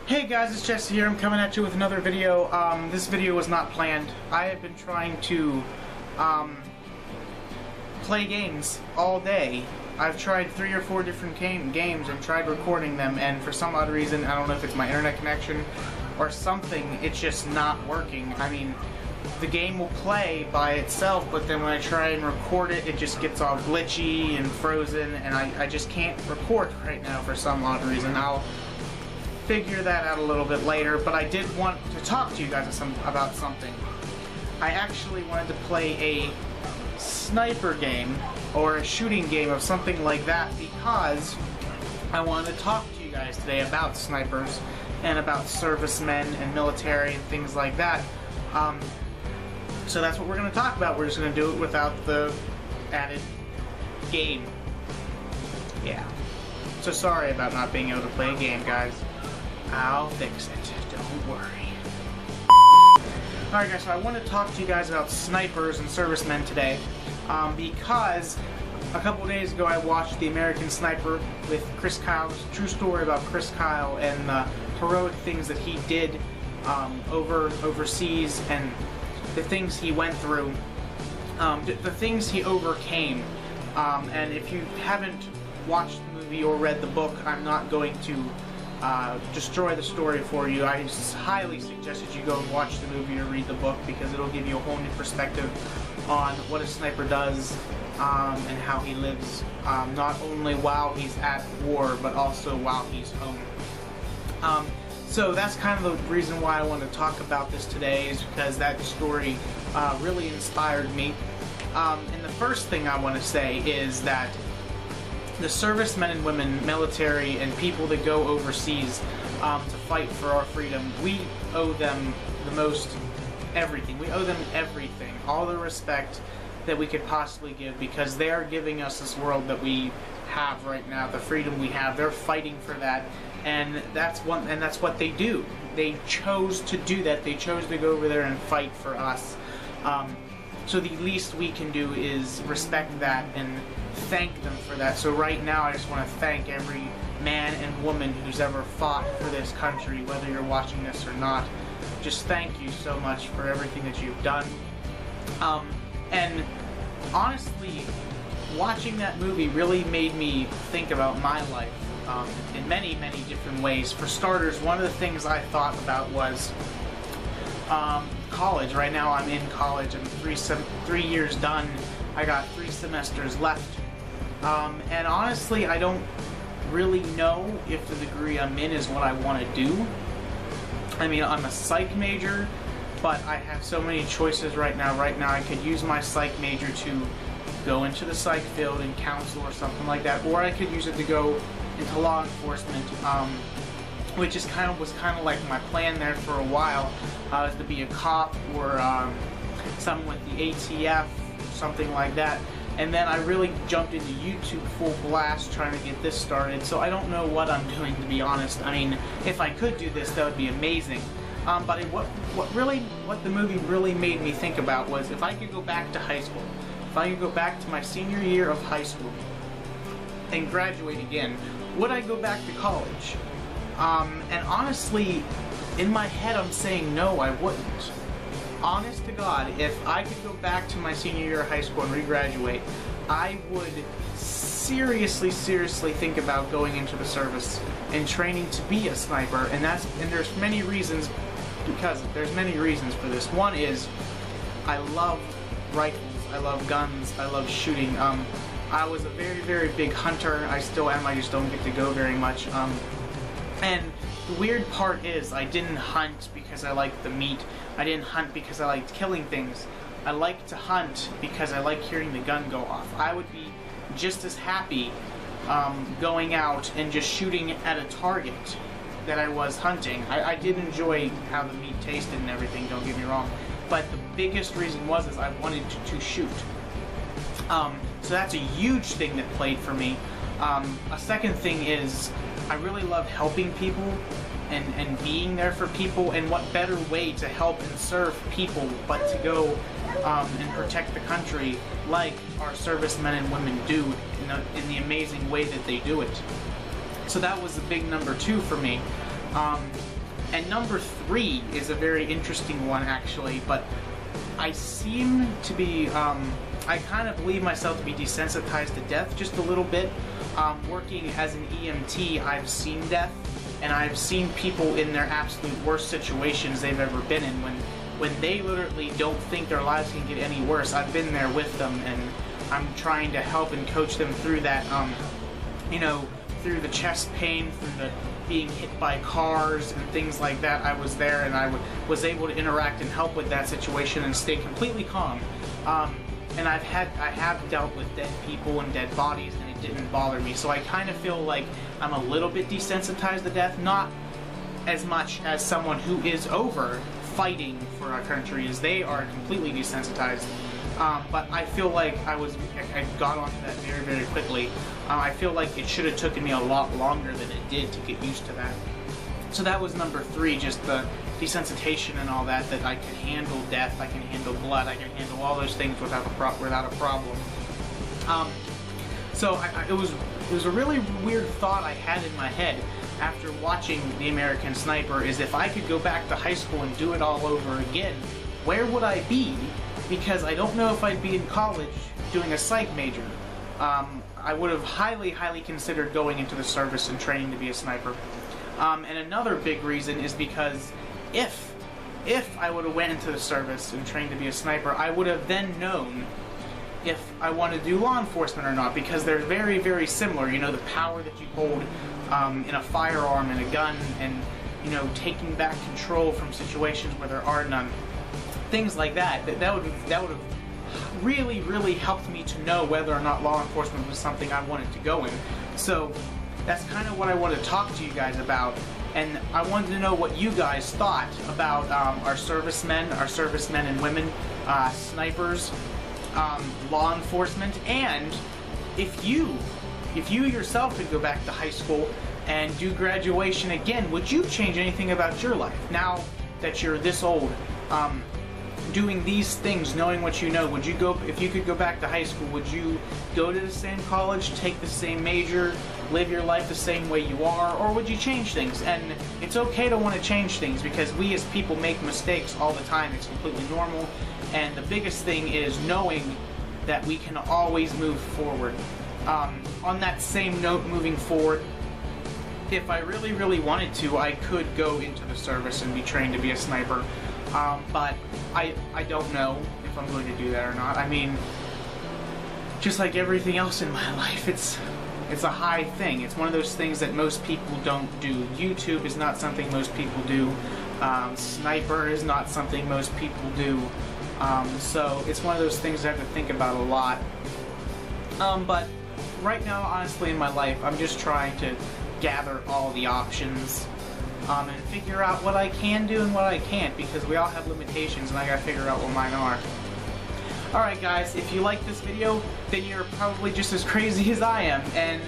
Hey guys, it's Jesse here. I'm coming at you with another video. This video was not planned. I have been trying to play games all day. I've tried 3 or 4 different games and tried recording them, and for some odd reason, I don't know if it's my internet connection or something, it's just not working. I mean, the game will play by itself, but then when I try and record it, it just gets all glitchy and frozen, and I just can't record right now for some odd reason. I'll figure that out a little bit later, but I did want to talk to you guys about something. I actually wanted to play a sniper game or a shooting game of something like that because I wanted to talk to you guys today about snipers and about servicemen and military and things like that. So that's what we're going to talk about. We're just going to do it without the added game. Yeah. So sorry about not being able to play a game, guys. I'll fix it. Don't worry. Alright guys, so I want to talk to you guys about snipers and servicemen today because a couple days ago I watched The American Sniper with Chris Kyle. It's a true story about Chris Kyle and the heroic things that he did overseas and the things he went through, the things he overcame. And if you haven't watched the movie or read the book, I'm not going to destroy the story for you. I highly suggest that you go and watch the movie or read the book because it'll give you a whole new perspective on what a sniper does and how he lives, not only while he's at war but also while he's home. So that's kind of the reason why I want to talk about this today, is because that story really inspired me. And the first thing I want to say is that the servicemen and women, military, and people that go overseas to fight for our freedom, we owe them the most everything. We owe them everything, all the respect that we could possibly give, because they are giving us this world that we have right now, the freedom we have. They're fighting for that, and that's what they do. They chose to do that. They chose to go over there and fight for us. So the least we can do is respect that and thank them for that. So right now I just want to thank every man and woman who's ever fought for this country, whether you're watching this or not. Just thank you so much for everything that you've done. And honestly, watching that movie really made me think about my life in many, many different ways. For starters, one of the things I thought about was college. Right now I'm in college. I'm 3 years done. I got 3 semesters left. And honestly, I don't really know if the degree I'm in is what I want to do. I mean, I'm a psych major, but I have so many choices right now. Right now I could use my psych major to go into the psych field and counsel or something like that, or I could use it to go into law enforcement, which is was kind of like my plan there for a while, is to be a cop or something with the ATF, something like that. And then I really jumped into YouTube full blast trying to get this started, so I don't know what I'm doing, to be honest. I mean, if I could do this, that would be amazing. But what the movie really made me think about was, if I could go back to high school, if I could go back to my senior year of high school and graduate again, would I go back to college? And honestly, in my head I'm saying no, I wouldn't. Honest to God, if I could go back to my senior year of high school and regraduate, I would seriously think about going into the service and training to be a sniper. And there's many reasons, because there's many reasons for this. One is, I love rifles, I love guns, I love shooting. I was a very, very big hunter. I still am. I just don't get to go very much. And the weird part is, I didn't hunt because I liked the meat. I didn't hunt because I liked killing things. I like to hunt because I like hearing the gun go off. I would be just as happy going out and just shooting at a target that I was hunting. I did enjoy how the meat tasted and everything, don't get me wrong. But the biggest reason was I wanted to shoot. So that's a huge thing that played for me. A second thing is, I really love helping people and being there for people, and what better way to help and serve people but to go and protect the country like our servicemen and women do in the amazing way that they do it. So that was the big number 2 for me. And number 3 is a very interesting one, actually, but I seem to be, I kind of believe myself to be desensitized to death just a little bit. Working as an EMT, I've seen death, and I've seen people in their absolute worst situations they've ever been in, when they literally don't think their lives can get any worse. I've been there with them, and I'm trying to help and coach them through that, you know, through the chest pain, through the being hit by cars and things like that. I was there, and I was able to interact and help with that situation and stay completely calm. And I have dealt with dead people and dead bodies, and it didn't bother me. So I kind of feel like I'm a little bit desensitized to death, not as much as someone who is over fighting for our country, as they are completely desensitized. But I feel like I got onto that very, very quickly. I feel like it should have taken me a lot longer than it did to get used to that. So that was number 3, just the desensitization and all that, that I can handle death, I can handle blood, I can handle all those things without a problem. So it was a really weird thought I had in my head after watching The American Sniper, is if I could go back to high school and do it all over again, where would I be? Because I don't know if I'd be in college doing a psych major. I would have highly, highly considered going into the service and training to be a sniper. And another big reason is because if I would have went into the service and trained to be a sniper, I would have then known if I want to do law enforcement or not, because they're very, very similar. You know, the power that you hold in a firearm and a gun, and, you know, taking back control from situations where there are none. Things like that. That would have really, really helped me to know whether or not law enforcement was something I wanted to go in. So that's kind of what I want to talk to you guys about, and I wanted to know what you guys thought about our servicemen and women, snipers, law enforcement, and if you yourself could go back to high school and do graduation again, would you change anything about your life now that you're this old? Doing these things, knowing what you know, would you go, if you could go back to high school, would you go to the same college, take the same major, live your life the same way you are, or would you change things? And it's okay to want to change things, because we as people make mistakes all the time. It's completely normal, and the biggest thing is knowing that we can always move forward. On that same note, moving forward, if I really, really wanted to, I could go into the service and be trained to be a sniper. But I don't know if I'm going to do that or not. I mean, just like everything else in my life, it's a high thing. It's one of those things that most people don't do. YouTube is not something most people do. Sniper is not something most people do. So it's one of those things I have to think about a lot. But right now, honestly, in my life, I'm just trying to gather all the options. And figure out what I can do and what I can't, because we all have limitations, and I gotta figure out what mine are. Alright guys, if you like this video, then you're probably just as crazy as I am, and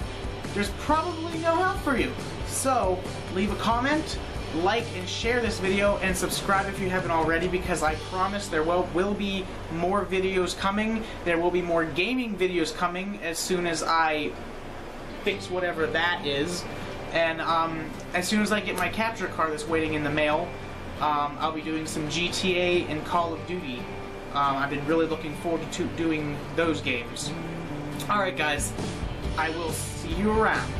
there's probably no help for you. So, leave a comment, like and share this video, and subscribe if you haven't already, because I promise there will be more videos coming. There will be more gaming videos coming as soon as I fix whatever that is. And as soon as I get my capture card that's waiting in the mail, I'll be doing some GTA and Call of Duty. I've been really looking forward to doing those games. Alright guys, I will see you around.